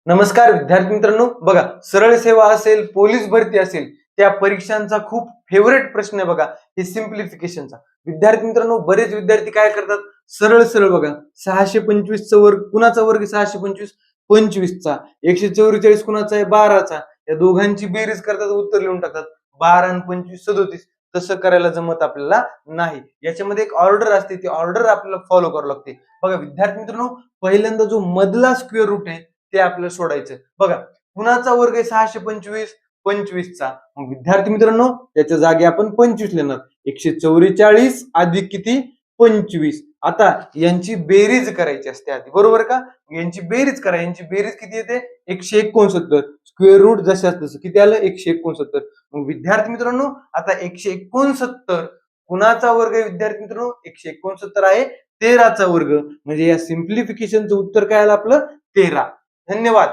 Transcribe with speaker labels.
Speaker 1: नमस्कार विद्यार्थी मित्रांनो, बघा सरळ सेवा असेल, पोलीस भरती असेल, त्या परीक्षांचा खूप फेवरेट प्रश्न आहे बघा, हे सिम्प्लिफिकेशनचा. विद्यार्थी मित्रांनो, बरेच विद्यार्थी काय करतात, सरळ सरळ बघा 625 चा वर्ग कुणाचा वर्ग आहे? 625 25 चा, 144 कुणाचा आहे? 12चा. या दोघांची बेरीज करतात, उत्तर लिहून टाकतात. 12 आणि 25 37. तसं करायला जमत आपल्याला नाही. याच्यामध्ये एक ऑर्डर असते, ती ऑर्डर आपल्याला फॉलो करावी लागते. बघा विद्यार्थी मित्रांनो, पहिल्यांदा जो मधला स्क्वेअर रूट आहे ते आपल्याला सोडायचं. बघा कुणाचा वर्ग आहे? 625 25चा. मग विद्यार्थी मित्रांनो, त्याच्या जागी आपण 25 लिहिणार. 144 अधिक किती? 25. आता यांची बेरीज करायची असते आधी, बरोबर का? यांची बेरीज करा. यांची बेरीज किती येते? 169. स्क्वेअर रूट जशाच तसं किती आलं? 169. मग विद्यार्थी मित्रांनो, आता 169 कुणाचा वर्ग आहे? विद्यार्थी मित्रांनो, 169 आहे 13चा वर्ग. म्हणजे या सिम्प्लिफिकेशनचं उत्तर काय आलं आपलं? 13. धन्यवाद.